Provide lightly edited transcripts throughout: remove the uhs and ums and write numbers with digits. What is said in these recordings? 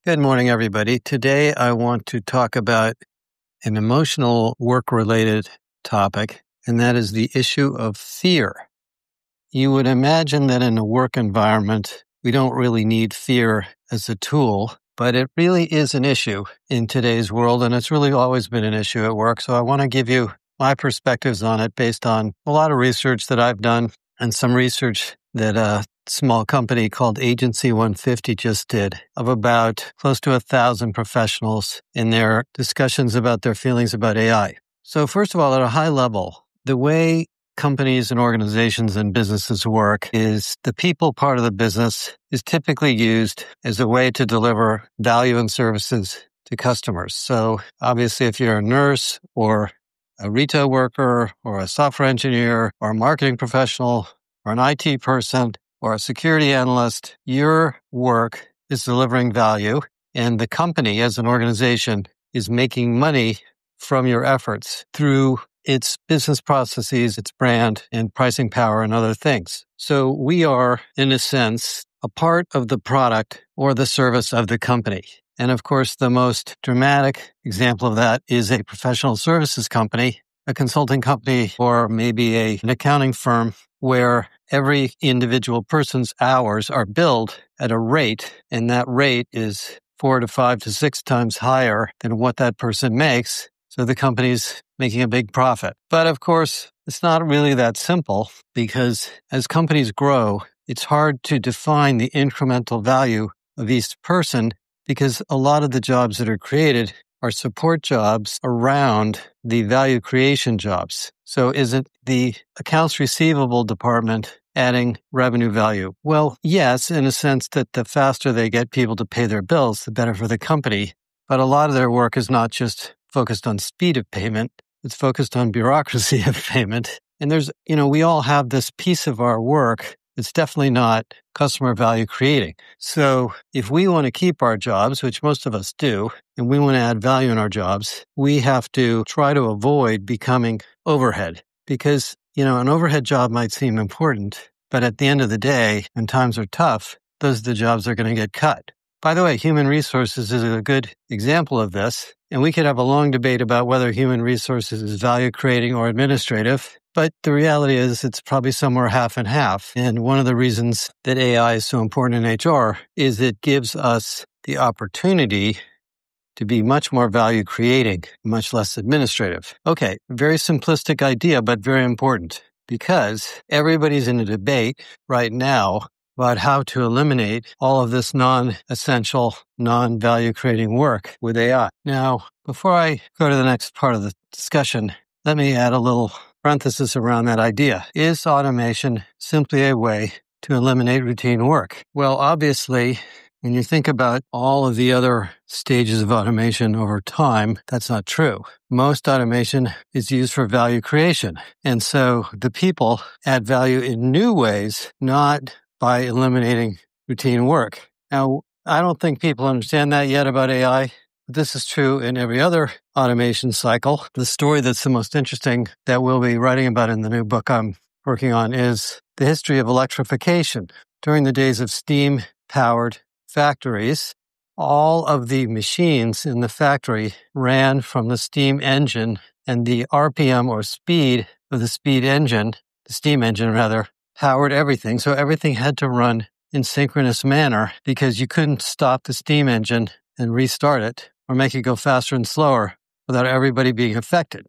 Good morning, everybody. Today, I want to talk about an emotional work-related topic, and that is the issue of fear. You would imagine that in a work environment, we don't really need fear as a tool, but it really is an issue in today's world, and it's really always been an issue at work. So I want to give you my perspectives on it based on a lot of research that I've done and some research that a small company called Agency 150 just did of about close to 1,000 professionals in their discussions about their feelings about AI. So first of all, at a high level, the way companies and organizations and businesses work is the people part of the business is typically used as a way to deliver value and services to customers. So obviously, if you're a nurse or a retail worker or a software engineer or a marketing professional or an IT person or a security analyst, your work is delivering value, and the company as an organization is making money from your efforts through its business processes, its brand, and pricing power and other things. So we are, in a sense, a part of the product or the service of the company. And of course, the most dramatic example of that is a professional services company, a consulting company, or maybe an accounting firm where every individual person's hours are billed at a rate, and that rate is 4 to 5 to 6 times higher than what that person makes. So the company's making a big profit. But of course, it's not really that simple because as companies grow, it's hard to define the incremental value of each person because a lot of the jobs that are created are support jobs around the value creation jobs. So is it the accounts receivable department adding revenue value? Well, yes, in a sense that the faster they get people to pay their bills, the better for the company. But a lot of their work is not just focused on speed of payment. It's focused on bureaucracy of payment. And we all have this piece of our work. It's definitely not customer value creating. So if we want to keep our jobs, which most of us do, and we want to add value in our jobs, we have to try to avoid becoming overhead because, an overhead job might seem important, but at the end of the day, when times are tough, those are the jobs that are going to get cut. By the way, human resources is a good example of this, and we could have a long debate about whether human resources is value creating or administrative, but the reality is it's probably somewhere half and half. And one of the reasons that AI is so important in HR is it gives us the opportunity to be much more value creating, much less administrative. Okay, very simplistic idea, but very important because everybody's in a debate right now about how to eliminate all of this non-essential, non-value creating work with AI. Now, before I go to the next part of the discussion, let me add a little parenthesis around that idea. Is automation simply a way to eliminate routine work? Well, obviously, when you think about all of the other stages of automation over time, that's not true. Most automation is used for value creation. And so the people add value in new ways, not by eliminating routine work. Now, I don't think people understand that yet about AI. This is true in every other automation cycle. The story that's the most interesting that we'll be writing about in the new book I'm working on is the history of electrification. During the days of steam-powered factories, all of the machines in the factory ran from the steam engine, and the RPM or speed of the steam engine, powered everything. So everything had to run in synchronous manner because you couldn't stop the steam engine and restart it or make it go faster and slower without everybody being affected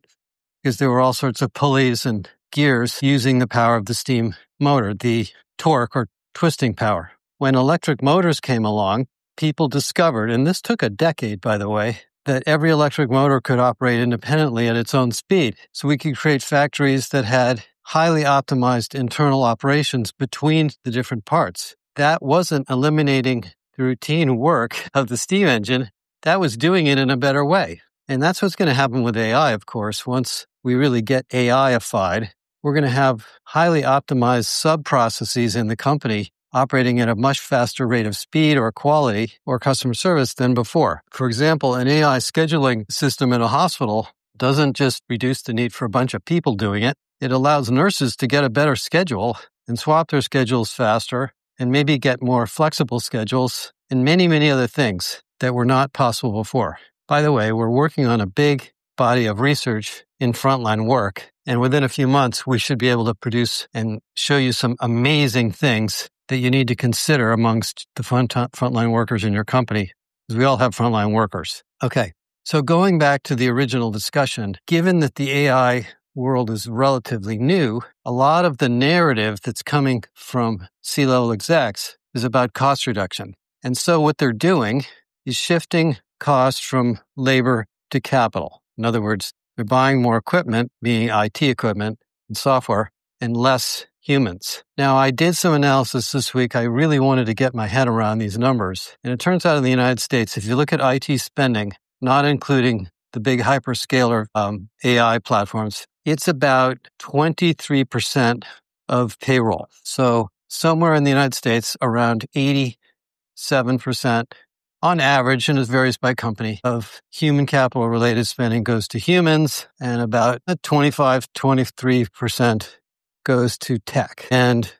because there were all sorts of pulleys and gears using the power of the steam motor, the torque or twisting power. When electric motors came along, people discovered, and this took a decade, by the way, that every electric motor could operate independently at its own speed. So we could create factories that had highly optimized internal operations between the different parts. That wasn't eliminating the routine work of the steam engine. That was doing it in a better way. And that's what's going to happen with AI, of course. Once we really get AI-ified, we're going to have highly optimized sub-processes in the company operating at a much faster rate of speed or quality or customer service than before. For example, an AI scheduling system in a hospital doesn't just reduce the need for a bunch of people doing it. It allows nurses to get a better schedule and swap their schedules faster and maybe get more flexible schedules and many, many other things. that were not possible before. By the way, we're working on a big body of research in frontline work, and within a few months, we should be able to produce and show you some amazing things that you need to consider amongst the frontline workers in your company, because we all have frontline workers. Okay, so going back to the original discussion, given that the AI world is relatively new, a lot of the narrative that's coming from C-level execs is about cost reduction. And so what they're doing is shifting costs from labor to capital. In other words, they're buying more equipment, meaning IT equipment and software, and less humans. Now, I did some analysis this week. I really wanted to get my head around these numbers. And it turns out in the United States, if you look at IT spending, not including the big hyperscaler AI platforms, it's about 23% of payroll. So somewhere in the United States, around 87% on average, and it varies by company, of human capital related spending goes to humans, and about 23% goes to tech. And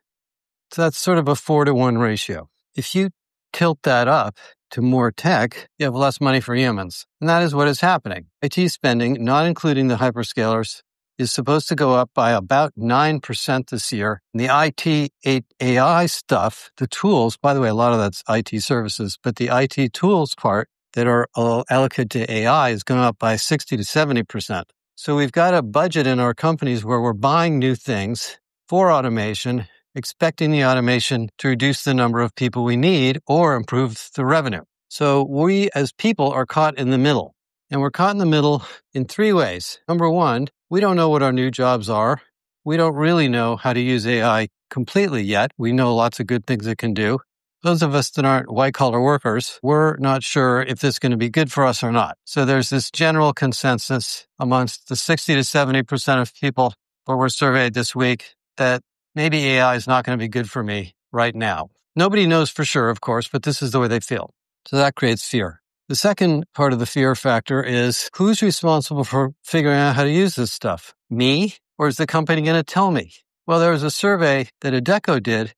so that's sort of a 4-to-1 ratio. If you tilt that up to more tech, you have less money for humans. And that is what is happening. IT spending, not including the hyperscalers, is supposed to go up by about 9% this year. And the IT AI stuff, the tools, by the way, a lot of that's IT services, but the IT tools part that are allocated to AI is going up by 60 to 70%. So we've got a budget in our companies where we're buying new things for automation, expecting the automation to reduce the number of people we need or improve the revenue. So we as people are caught in the middle. And we're caught in the middle in 3 ways. Number one, we don't know what our new jobs are. We don't really know how to use AI completely yet. We know lots of good things it can do. Those of us that aren't white-collar workers, we're not sure if this is going to be good for us or not. So there's this general consensus amongst the 60 to 70% of people who were surveyed this week that maybe AI is not going to be good for me right now. Nobody knows for sure, of course, but this is the way they feel. So that creates fear. The second part of the fear factor is who's responsible for figuring out how to use this stuff? Me? Or is the company going to tell me? Well, there was a survey that Adecco did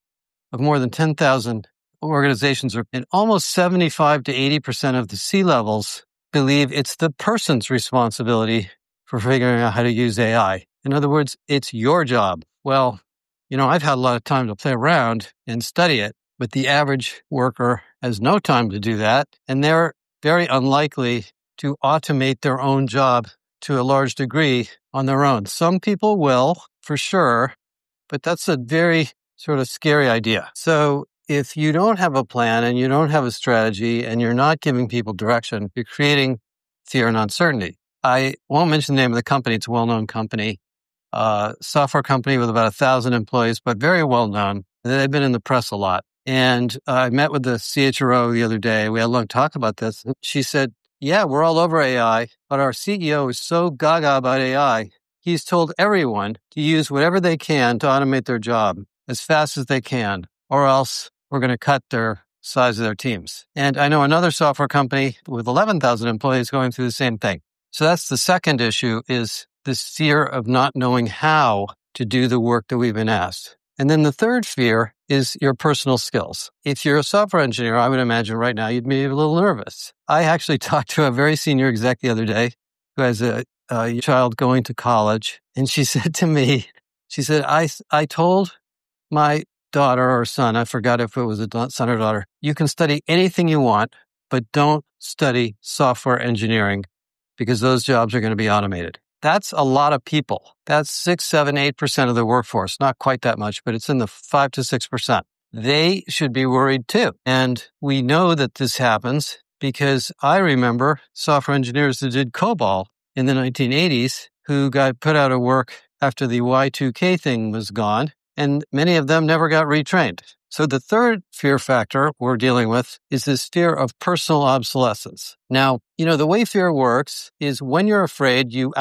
of more than 10,000 organizations, and almost 75 to 80% of the C-levels believe it's the person's responsibility for figuring out how to use AI. In other words, it's your job. Well, I've had a lot of time to play around and study it, but the average worker has no time to do that, and they're very unlikely to automate their own job to a large degree on their own. Some people will, for sure, but that's a very sort of scary idea. So if you don't have a plan and you don't have a strategy and you're not giving people direction, you're creating fear and uncertainty. I won't mention the name of the company. It's a well-known company, software company with about 1,000 employees, but very well-known. They've been in the press a lot. And I met with the CHRO the other day. We had a long talk about this. She said, yeah, we're all over AI, but our CEO is so gaga about AI. He's told everyone to use whatever they can to automate their job as fast as they can, or else we're going to cut their size of their teams. And I know another software company with 11,000 employees going through the same thing. So that's the second issue, is this fear of not knowing how to do the work that we've been asked. And then the third fear is your personal skills. If you're a software engineer, I would imagine right now you'd be a little nervous. I actually talked to a very senior exec the other day who has a child going to college. And she said to me, I told my daughter or son, I forgot if it was a son or daughter, you can study anything you want, but don't study software engineering because those jobs are going to be automated. That's a lot of people. That's 6, 7, 8% of the workforce. Not quite that much, but it's in the 5 to 6%. They should be worried too. And we know that this happens because I remember software engineers that did COBOL in the 1980s who got put out of work after the Y2K thing was gone, and many of them never got retrained. So the third fear factor we're dealing with is this fear of personal obsolescence. Now, the way fear works is when you're afraid, you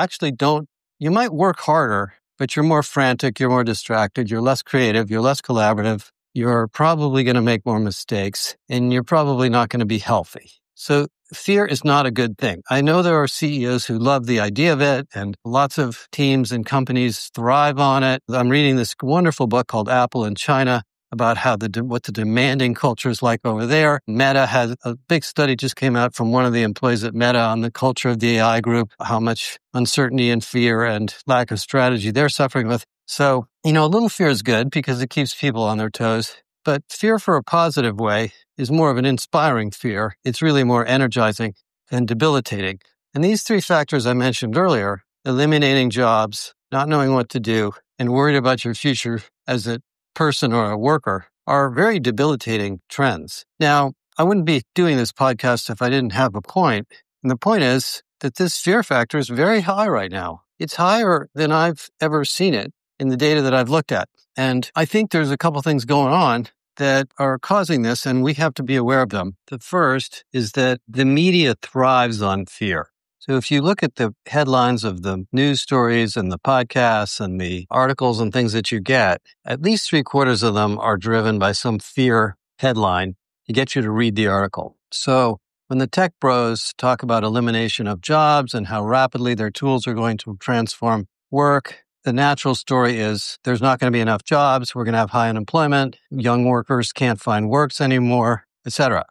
might work harder, but you're more frantic, you're more distracted, you're less creative, you're less collaborative, you're probably going to make more mistakes, and you're probably not going to be healthy. So fear is not a good thing. I know there are CEOs who love the idea of it, and lots of teams and companies thrive on it. I'm reading this wonderful book called Apple in China about what the demanding culture is like over there. Meta has a big study just came out from one of the employees at Meta on the culture of the AI group, how much uncertainty and fear and lack of strategy they're suffering with. So, a little fear is good because it keeps people on their toes. But fear for a positive way is more of an inspiring fear. It's really more energizing than debilitating. And these three factors I mentioned earlier, eliminating jobs, not knowing what to do, and worried about your future as a person or a worker, are very debilitating trends. Now, I wouldn't be doing this podcast if I didn't have a point. And the point is that this fear factor is very high right now. It's higher than I've ever seen it in the data that I've looked at. And I think there's a couple things going on that are causing this, and we have to be aware of them. The first is that the media thrives on fear. So if you look at the headlines of the news stories and the podcasts and the articles and things that you get, at least 3/4 of them are driven by some fear headline to get you to read the article. So when the tech bros talk about elimination of jobs and how rapidly their tools are going to transform work, the natural story is there's not going to be enough jobs. We're going to have high unemployment. Young workers can't find works anymore, etc.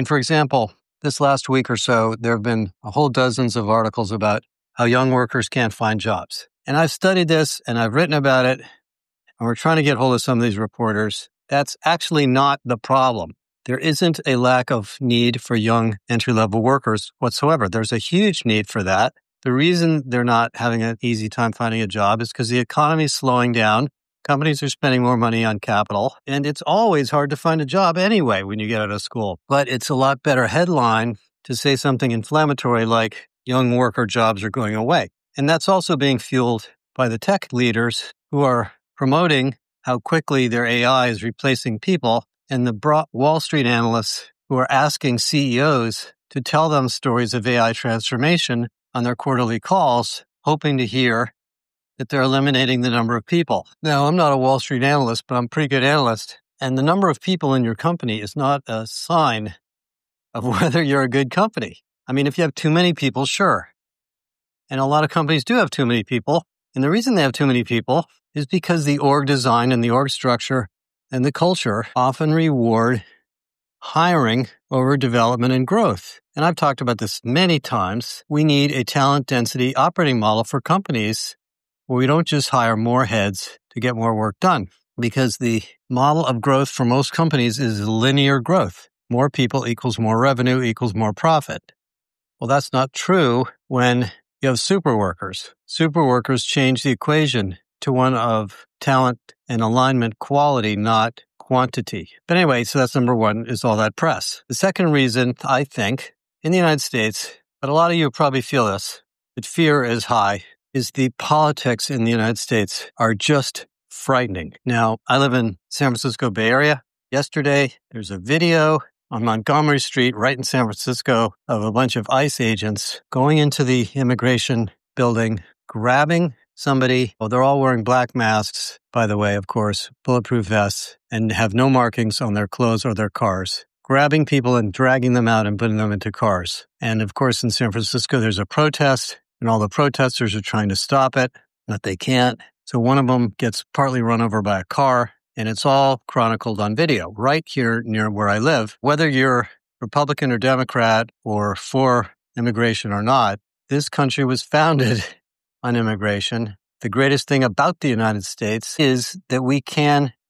For example, this last week or so, there have been a whole dozens of articles about how young workers can't find jobs. And I've studied this and I've written about it, and we're trying to get hold of some of these reporters. That's actually not the problem. There isn't a lack of need for young entry-level workers whatsoever. There's a huge need for that. The reason they're not having an easy time finding a job is because the economy is slowing down. Companies are spending more money on capital, and it's always hard to find a job anyway when you get out of school. But it's a lot better headline to say something inflammatory like young worker jobs are going away. And that's also being fueled by the tech leaders who are promoting how quickly their AI is replacing people, and the Wall Street analysts who are asking CEOs to tell them stories of AI transformation on their quarterly calls, hoping to hear that they're eliminating the number of people. Now, I'm not a Wall Street analyst, but I'm a pretty good analyst. And the number of people in your company is not a sign of whether you're a good company. If you have too many people, sure. And a lot of companies do have too many people. And the reason they have too many people is because the org design and the org structure and the culture often reward hiring over development and growth. And I've talked about this many times. We need a talent density operating model for companies where we don't just hire more heads to get more work done, because the model of growth for most companies is linear growth. More people equals more revenue equals more profit. Well, that's not true when you have super workers. Super workers change the equation to one of talent and alignment quality, not quantity. But anyway, so that's number one, is all that press. The second reason, I think, in the United States, but a lot of you probably feel this, that fear is high, is the politics in the United States are just frightening. Now, I live in San Francisco Bay Area. Yesterday, there's a video on Montgomery Street, right in San Francisco, of a bunch of ICE agents going into the immigration building, grabbing somebody. Well, they're all wearing black masks, by the way, of course, bulletproof vests, and have no markings on their clothes or their cars. Grabbing people and dragging them out and putting them into cars. And of course, in San Francisco, there's a protest, and all the protesters are trying to stop it, but they can't. So one of them gets partly run over by a car, and it's all chronicled on video right here near where I live. Whether you're Republican or Democrat or for immigration or not, this country was founded on immigration. The greatest thing about the United States is that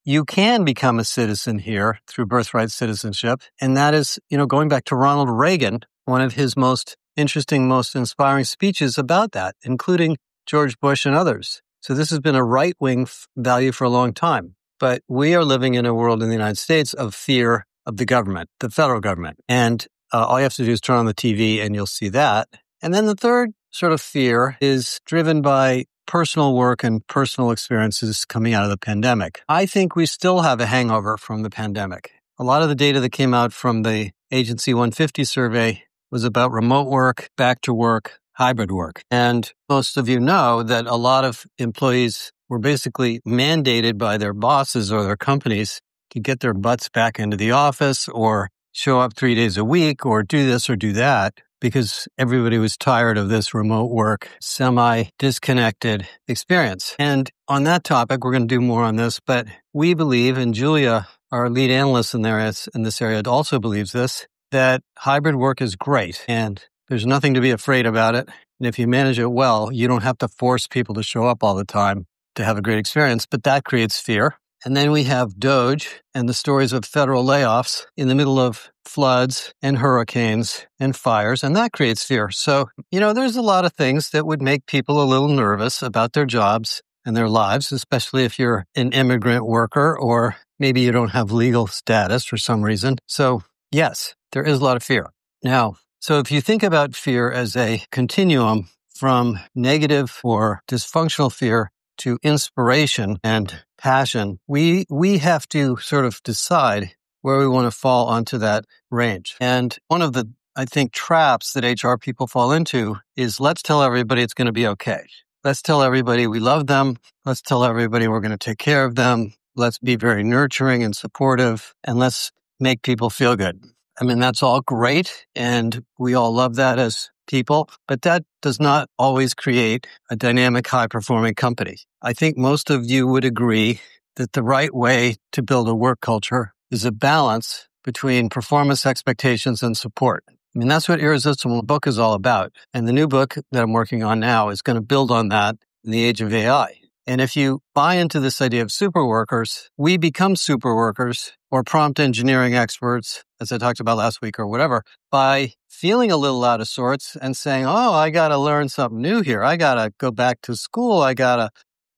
you can become a citizen here through birthright citizenship. And that is, going back to Ronald Reagan, one of his most interesting, most inspiring speeches about that, including George Bush and others. So this has been a right-wing value for a long time. But we are living in a world in the United States of fear of the government, the federal government. And all you have to do is turn on the TV and you'll see that. And then the third sort of fear is driven by personal work and personal experiences coming out of the pandemic. I think we still have a hangover from the pandemic. A lot of the data that came out from the Agency 150 survey was about remote work, back to work, hybrid work. And most of you know that a lot of employees were basically mandated by their bosses or their companies to get their butts back into the office or show up 3 days a week or do this or do that, because everybody was tired of this remote work, semi-disconnected experience. And on that topic, we're going to do more on this, but we believe, and Julia, our lead analyst in this area, also believes this, that hybrid work is great and there's nothing to be afraid about it. And if you manage it well, you don't have to force people to show up all the time to have a great experience, but that creates fear. And then we have Doge and the stories of federal layoffs in the middle of floods and hurricanes and fires, and that creates fear. So, there's a lot of things that would make people a little nervous about their jobs and their lives, especially if you're an immigrant worker or maybe you don't have legal status for some reason. So, yes, there is a lot of fear. Now, so if you think about fear as a continuum from negative or dysfunctional fear to inspiration and passion, we have to sort of decide where we want to fall onto that range. And one of the, I think, traps that HR people fall into is let's tell everybody it's going to be okay. Let's tell everybody we love them. Let's tell everybody we're going to take care of them. Let's be very nurturing and supportive, and let's make people feel good. I mean, that's all great, and we all love that as people, but that does not always create a dynamic, high-performing company. I think most of you would agree that the right way to build a work culture is a balance between performance expectations and support. I mean, that's what Irresistible Book is all about. And the new book that I'm working on now is going to build on that in the age of AI. And if you buy into this idea of super workers, we become super workers or prompt engineering experts, as I talked about last week or whatever, by feeling a little out of sorts and saying, oh, I got to learn something new here. I got to go back to school. I got to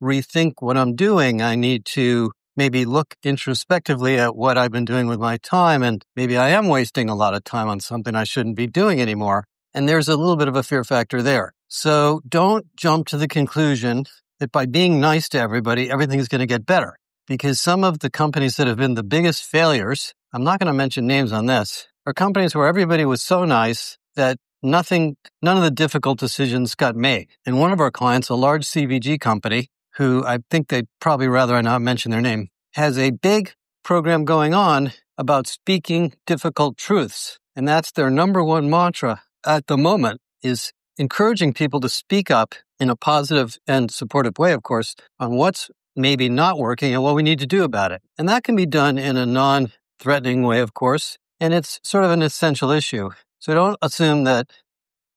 rethink what I'm doing. I need to maybe look introspectively at what I've been doing with my time. And maybe I am wasting a lot of time on something I shouldn't be doing anymore. And there's a little bit of a fear factor there. So don't jump to the conclusion that by being nice to everybody, everything's going to get better. Because some of the companies that have been the biggest failures, I'm not going to mention names on this, are companies where everybody was so nice that none of the difficult decisions got made. And one of our clients, a large CPG company, who I think they'd probably rather I not mention their name, has a big program going on about speaking difficult truths. And that's their number one mantra at the moment, is encouraging people to speak up in a positive and supportive way, of course, on what's maybe not working and what we need to do about it. And that can be done in a non-threatening way, of course, and it's sort of an essential issue. So don't assume that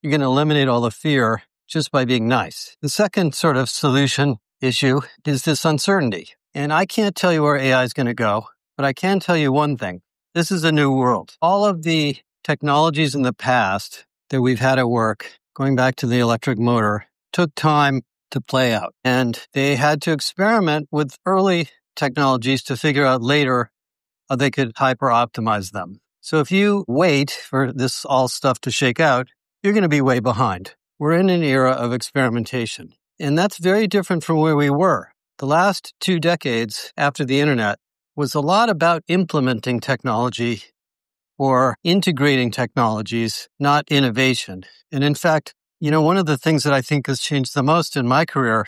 you're going to eliminate all the fear just by being nice. The second sort of solution issue is this uncertainty. And I can't tell you where AI is going to go, but I can tell you one thing. This is a new world. All of the technologies in the past that we've had at work, going back to the electric motor, took time to play out. And they had to experiment with early technologies to figure out later how they could hyper-optimize them. So if you wait for this all stuff to shake out, you're going to be way behind. We're in an era of experimentation. And that's very different from where we were. The last 2 decades after the internet was a lot about implementing technology or integrating technologies, not innovation. And in fact, one of the things that I think has changed the most in my career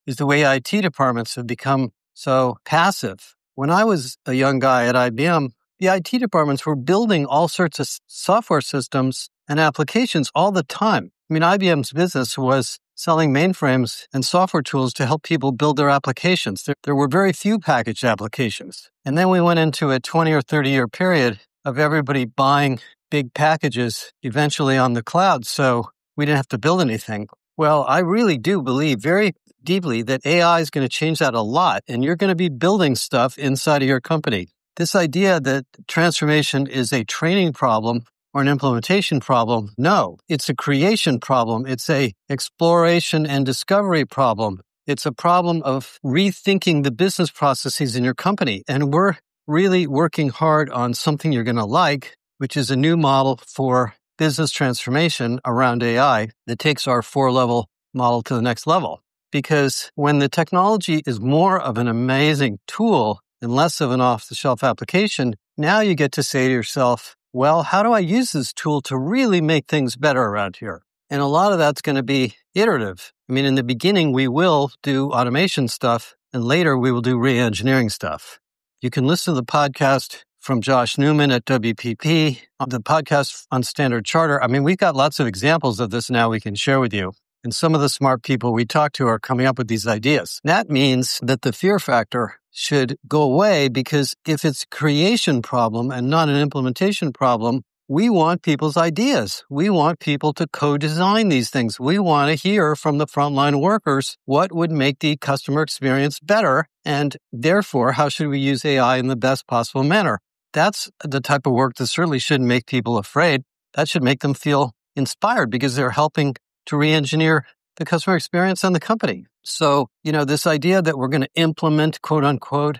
is the way IT departments have become so passive. When I was a young guy at IBM, the IT departments were building all sorts of software systems and applications all the time. I mean, IBM's business was selling mainframes and software tools to help people build their applications. There were very few packaged applications. And then we went into a 20 or 30-year period of everybody buying big packages eventually on the cloud, so we didn't have to build anything. Well, I really do believe very deeply that AI is going to change that a lot, and you're going to be building stuff inside of your company. This idea that transformation is a training problem or an implementation problem, no, it's a creation problem. It's a exploration and discovery problem. It's a problem of rethinking the business processes in your company. And we're really working hard on something you're going to like, which is a new model for business transformation around AI that takes our 4-level model to the next level. Because when the technology is more of an amazing tool and less of an off-the-shelf application, now you get to say to yourself, well, how do I use this tool to really make things better around here? And a lot of that's going to be iterative. I mean, in the beginning, we will do automation stuff, and later we will do re-engineering stuff. You can listen to the podcast from Josh Newman at WPP, on the podcast on Standard Charter. I mean, we've got lots of examples of this now we can share with you. And some of the smart people we talk to are coming up with these ideas. That means that the fear factor should go away, because if it's a creation problem and not an implementation problem, we want people's ideas. We want people to co-design these things. We want to hear from the frontline workers what would make the customer experience better, and therefore, how should we use AI in the best possible manner? That's the type of work that certainly shouldn't make people afraid. That should make them feel inspired, because they're helping to re-engineer the customer experience and the company. So, this idea that we're going to implement, quote unquote,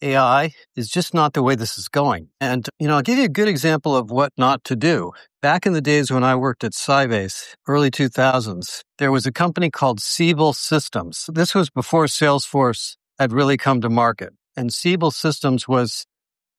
AI is just not the way this is going. And, I'll give you a good example of what not to do. Back in the days when I worked at Sybase, early 2000s, there was a company called Siebel Systems. This was before Salesforce had really come to market. And Siebel Systems was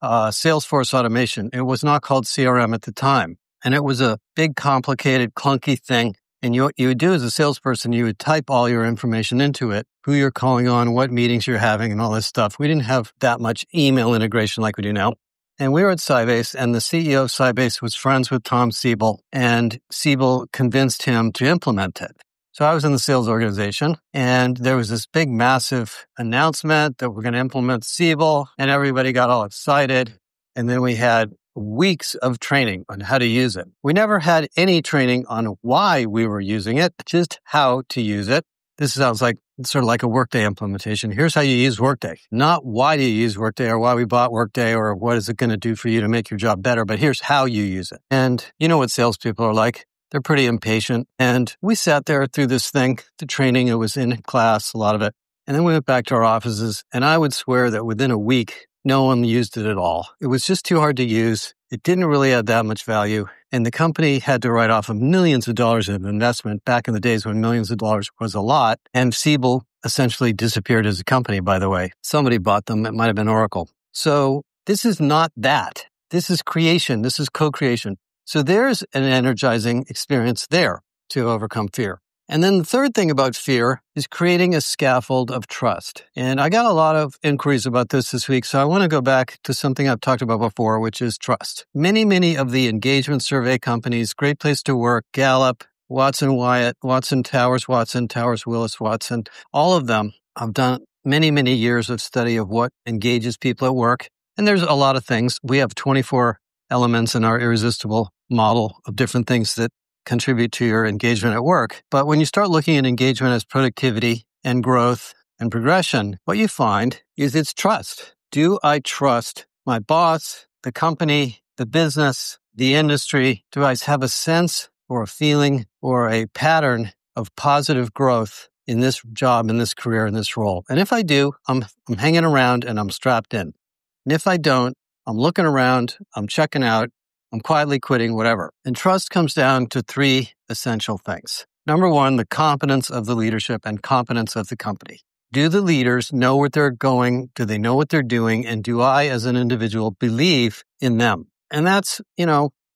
Salesforce automation. It was not called CRM at the time. And it was a big, complicated, clunky thing. And what you would do as a salesperson, you would type all your information into it, who you're calling on, what meetings you're having, and all this stuff. We didn't have that much email integration like we do now. And we were at Sybase, and the CEO of Sybase was friends with Tom Siebel, and Siebel convinced him to implement it. So I was in the sales organization, and there was this big, massive announcement that we're going to implement Siebel, and everybody got all excited. And then we had weeks of training on how to use it. We never had any training on why we were using it, just how to use it. This sounds like sort of like a Workday implementation. Here's how you use Workday. Not why do you use Workday or why we bought Workday or what is it going to do for you to make your job better, but here's how you use it. And you know what salespeople are like. They're pretty impatient. And we sat there through this thing, the training. It was in class, a lot of it. And then we went back to our offices, and I would swear that within a week, no one used it at all. It was just too hard to use. It didn't really add that much value. And the company had to write off of millions of dollars of investment back in the days when millions of dollars was a lot. And Siebel essentially disappeared as a company, by the way. Somebody bought them. It might have been Oracle. So this is not that. This is creation. This is co-creation. So there's an energizing experience there to overcome fear. And then the third thing about fear is creating a scaffold of trust. And I got a lot of inquiries about this week, so I want to go back to something I've talked about before, which is trust. Many of the engagement survey companies, Great Place to Work, Gallup, Watson Wyatt, Watson Towers, Willis Watson, all of them have done many years of study of what engages people at work. And there's a lot of things. We have 24 elements in our irresistible model of different things that contribute to your engagement at work. But when you start looking at engagement as productivity and growth and progression, what you find is it's trust. Do I trust my boss, the company, the business, the industry? Do I have a sense or a feeling or a pattern of positive growth in this job, in this career, in this role? And if I do, I'm hanging around and I'm strapped in. And if I don't, I'm looking around, I'm checking out, I'm quietly quitting, whatever. And trust comes down to three essential things. Number one, the competence of the leadership and competence of the company. Do the leaders know where they're going? Do they know what they're doing? And do I, as an individual, believe in them? And that's,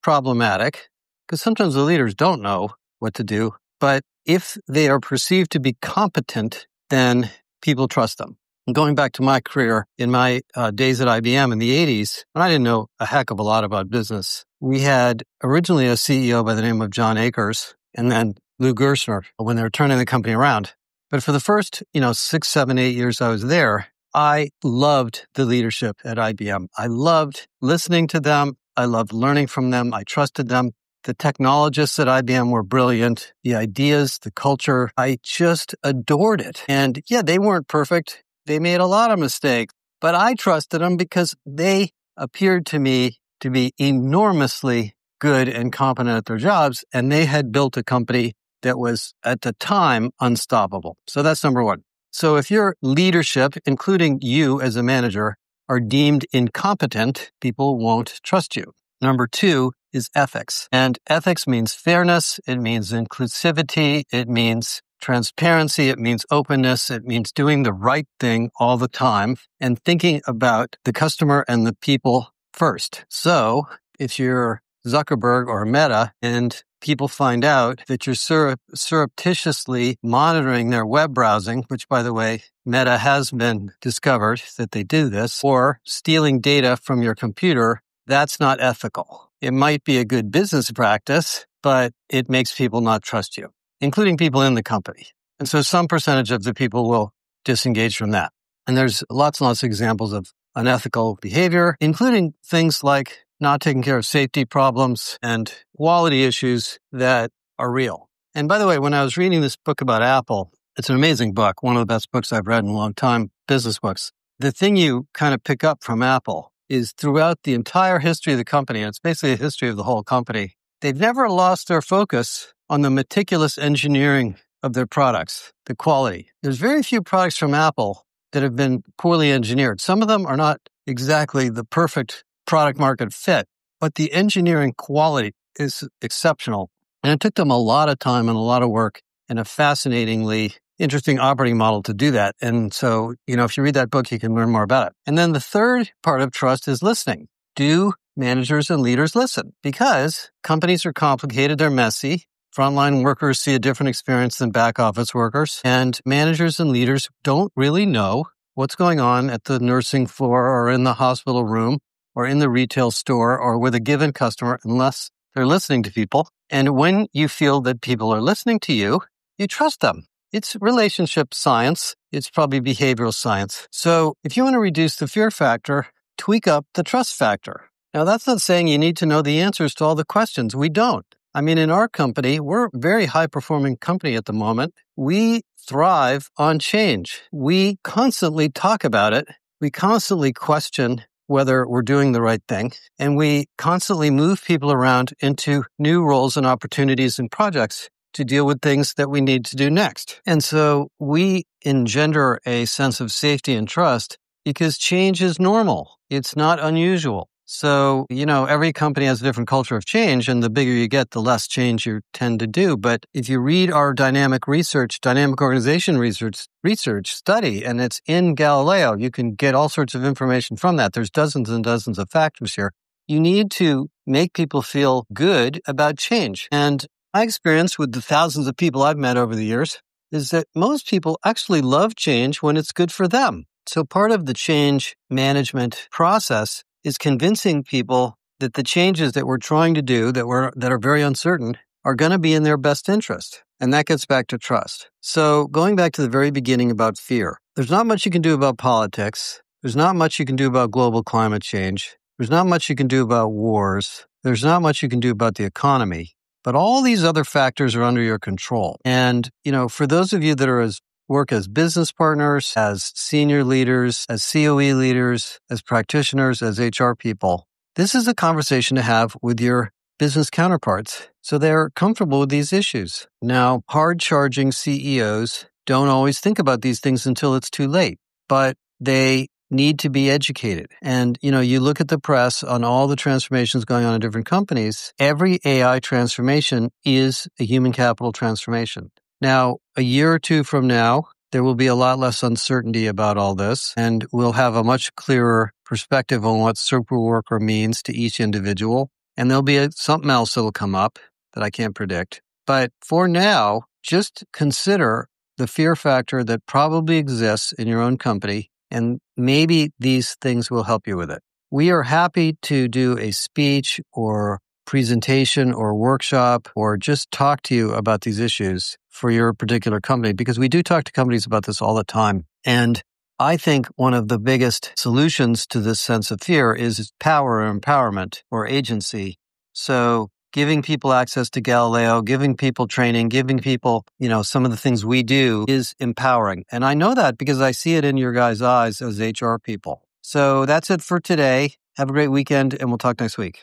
problematic, because sometimes the leaders don't know what to do. But if they are perceived to be competent, then people trust them. And going back to my career, in my days at IBM in the 80s, when I didn't know a heck of a lot about business, we had originally a CEO by the name of John Akers and then Lou Gerstner when they were turning the company around. But for the first, 6, 7, 8 years I was there, I loved the leadership at IBM. I loved listening to them. I loved learning from them. I trusted them. The technologists at IBM were brilliant. The ideas, the culture, I just adored it. And yeah, they weren't perfect. They made a lot of mistakes, but I trusted them because they appeared to me to be enormously good and competent at their jobs, and they had built a company that was, at the time, unstoppable. So that's number one. So if your leadership, including you as a manager, are deemed incompetent, people won't trust you. Number two is ethics. And ethics means fairness. It means inclusivity. It means transparency. It means openness. It means doing the right thing all the time and thinking about the customer and the people first. So if you're Zuckerberg or Meta and people find out that you're surreptitiously monitoring their web browsing, which, by the way, Meta has been discovered that they do this, or stealing data from your computer, that's not ethical. It might be a good business practice, but it makes people not trust you, including people in the company. And so some percentage of the people will disengage from that. And there's lots and lots of examples of unethical behavior, including things like not taking care of safety problems and quality issues that are real. And by the way, when I was reading this book about Apple, it's an amazing book, one of the best books I've read in a long time, business books. The thing you kind of pick up from Apple is throughout the entire history of the company, and it's basically a history of the whole company, they've never lost their focus on the meticulous engineering of their products, the quality. There's very few products from Apple that have been poorly engineered. Some of them are not exactly the perfect product market fit, but the engineering quality is exceptional. And it took them a lot of time and a lot of work and a fascinatingly interesting operating model to do that. And so, if you read that book, you can learn more about it. And then the third part of trust is listening. Do managers and leaders listen? Because companies are complicated, they're messy. Frontline workers see a different experience than back office workers, and managers and leaders don't really know what's going on at the nursing floor or in the hospital room or in the retail store or with a given customer unless they're listening to people. And when you feel that people are listening to you, you trust them. It's relationship science. It's probably behavioral science. So if you want to reduce the fear factor, tweak up the trust factor. Now, that's not saying you need to know the answers to all the questions. We don't. I mean, in our company, we're a very high-performing company at the moment. We thrive on change. We constantly talk about it. We constantly question whether we're doing the right thing. And we constantly move people around into new roles and opportunities and projects to deal with things that we need to do next. And so we engender a sense of safety and trust because change is normal. It's not unusual. So, every company has a different culture of change, and the bigger you get, the less change you tend to do. But if you read our dynamic organization research study, and it's in Galileo, you can get all sorts of information from that. There's dozens and dozens of factors here. You need to make people feel good about change. And my experience with the thousands of people I've met over the years is that most people actually love change when it's good for them. So part of the change management process is convincing people that the changes that we're trying to do that are very uncertain are going to be in their best interest. And that gets back to trust. So going back to the very beginning about fear, there's not much you can do about politics. There's not much you can do about global climate change. There's not much you can do about wars. There's not much you can do about the economy. But all these other factors are under your control. And, for those of you that work as business partners, as senior leaders, as COE leaders, as practitioners, as HR people, this is a conversation to have with your business counterparts so they're comfortable with these issues. Now, hard-charging CEOs don't always think about these things until it's too late, but they need to be educated. And, you look at the press on all the transformations going on in different companies, every AI transformation is a human capital transformation. Now, a year or two from now, there will be a lot less uncertainty about all this, and we'll have a much clearer perspective on what super worker means to each individual. And there'll be something else that'll come up that I can't predict. But for now, just consider the fear factor that probably exists in your own company, and maybe these things will help you with it. We are happy to do a speech or presentation or workshop or just talk to you about these issues for your particular company, because we do talk to companies about this all the time. And I think one of the biggest solutions to this sense of fear is power or empowerment or agency. So giving people access to Galileo, giving people training, giving people, some of the things we do is empowering. And I know that because I see it in your guys' eyes as HR people. So that's it for today. Have a great weekend, and we'll talk next week.